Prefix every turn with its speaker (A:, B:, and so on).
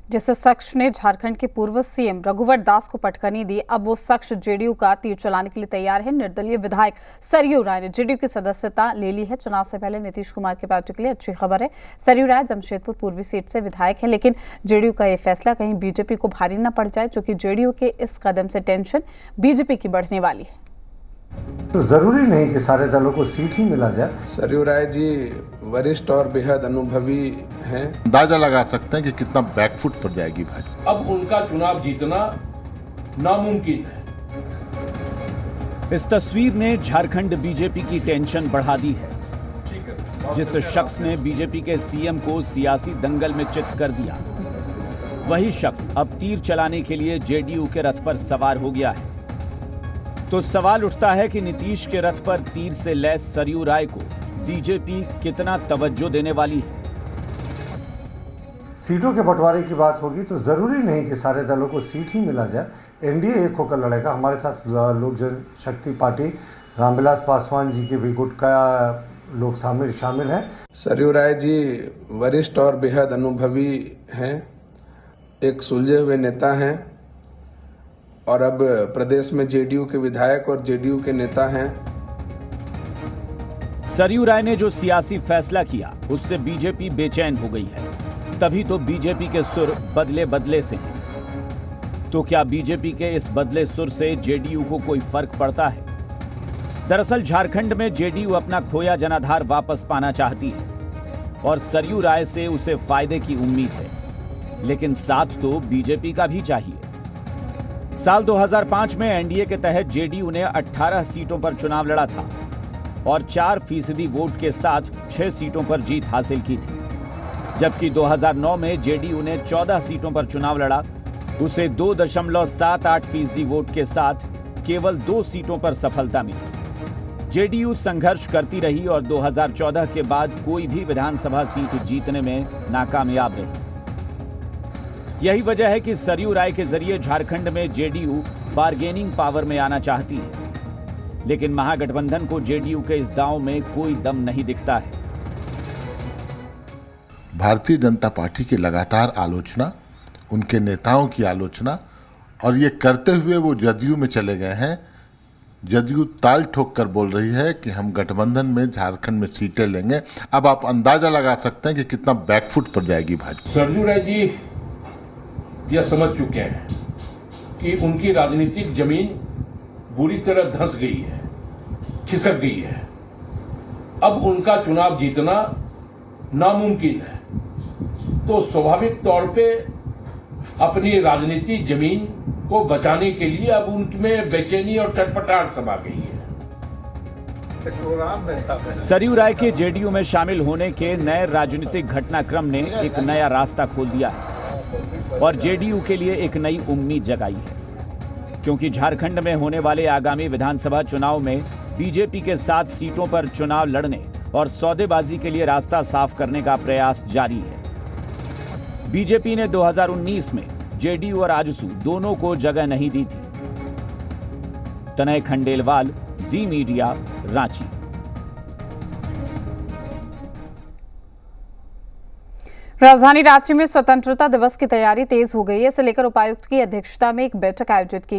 A: जिस शख्स ने झारखंड के पूर्व सीएम रघुवर दास को पटकनी दी, अब वो शख्स जेडीयू का तीर चलाने के लिए तैयार है। निर्दलीय विधायक सरयू राय ने जेडीयू की सदस्यता ले ली है। चुनाव से पहले नीतीश कुमार की पार्टी के लिए अच्छी खबर है। सरयू राय जमशेदपुर पूर्वी सीट से विधायक है, लेकिन जेडीयू का यह फैसला कहीं बीजेपी को भारी न पड़ जाए, क्योंकि जेडीयू के इस कदम से टेंशन बीजेपी की बढ़ने वाली है।
B: तो जरूरी नहीं कि सारे दलों को सीट ही मिला जाए।
C: सरयू राय जी वरिष्ठ और बेहद अनुभवी हैं।
D: अंदाजा लगा सकते हैं कि कितना बैकफुट पर जाएगी भाजपा।
E: अब उनका चुनाव जीतना नामुमकिन है।
F: इस तस्वीर ने झारखंड बीजेपी की टेंशन बढ़ा दी है। जिस शख्स ने बीजेपी के सीएम को सियासी दंगल में चित कर दिया, वही शख्स अब तीर चलाने के लिए जेडीयू के रथ पर सवार हो गया है। तो सवाल उठता है कि नीतीश के रथ पर तीर से लैस सरयू राय को बीजेपी कितना तवज्जो देने वाली है।
B: सीटों के बंटवारे की बात होगी तो जरूरी नहीं कि सारे दलों को सीट ही मिला जाए। एनडीए एक होकर लड़ेगा। हमारे साथ लोक जनशक्ति पार्टी रामविलास पासवान जी के भी गुट का लोग शामिल हैं।
C: सरयू राय जी वरिष्ठ और बेहद अनुभवी हैं, एक सुलझे हुए नेता हैं और अब प्रदेश में जेडीयू के विधायक और जेडीयू के नेता हैं।
F: सरयू राय ने जो सियासी फैसला किया, उससे बीजेपी बेचैन हो गई है। तभी तो बीजेपी के सुर बदले बदले से हैं। तो क्या बीजेपी के इस बदले सुर से जेडीयू को कोई फर्क पड़ता है? दरअसल झारखंड में जेडीयू अपना खोया जनाधार वापस पाना चाहती है और सरयू राय से उसे फायदे की उम्मीद है, लेकिन साथ तो बीजेपी का भी चाहिए। साल 2005 में एनडीए के तहत जेडीयू ने 18 सीटों पर चुनाव लड़ा था और 4% वोट के साथ 6 सीटों पर जीत हासिल की थी। जबकि 2009 में जेडीयू ने 14 सीटों पर चुनाव लड़ा, उसे 2.78% वोट के साथ केवल 2 सीटों पर सफलता मिली। जेडीयू संघर्ष करती रही और 2014 के बाद कोई भी विधानसभा सीट जीतने में नाकामयाब रही। यही वजह है कि सरयू राय के जरिए झारखंड में जेडीयू बार्गेनिंग पावर में आना चाहती है, लेकिन महागठबंधन को जेडीयू के इस दांव में कोई दम नहीं दिखता है।
D: भारतीय जनता पार्टी की लगातार आलोचना, उनके नेताओं की आलोचना, और ये करते हुए वो जदयू में चले गए हैं। जदयू ताल ठोक कर बोल रही है कि हम गठबंधन में झारखंड में सीटें लेंगे। अब आप अंदाजा लगा सकते हैं कि कितना बैकफुट पर जाएगी भाजपा।
E: सरयू राय जी यह समझ चुके हैं कि उनकी राजनीतिक जमीन बुरी तरह धंस गई है, खिसक गई है। अब उनका चुनाव जीतना नामुमकिन है। तो स्वाभाविक तौर पे अपनी राजनीतिक जमीन को बचाने के लिए अब उनमें बेचैनी और चटपटाहट समा गई है।
F: सरयू राय के जेडीयू में शामिल होने के नए राजनीतिक घटनाक्रम ने एक नया रास्ता खोल दिया है और जेडीयू के लिए एक नई उम्मीद जगाई है, क्योंकि झारखंड में होने वाले आगामी विधानसभा चुनाव में बीजेपी के 7 सीटों पर चुनाव लड़ने और सौदेबाजी के लिए रास्ता साफ करने का प्रयास जारी है। बीजेपी ने 2019 में जेडीयू और आजसू दोनों को जगह नहीं दी थी। तनय खंडेलवाल, जी मीडिया, रांची।
A: राजधानी रांची में स्वतंत्रता दिवस की तैयारी तेज हो गई है। इसे लेकर उपायुक्त की अध्यक्षता में एक बैठक आयोजित की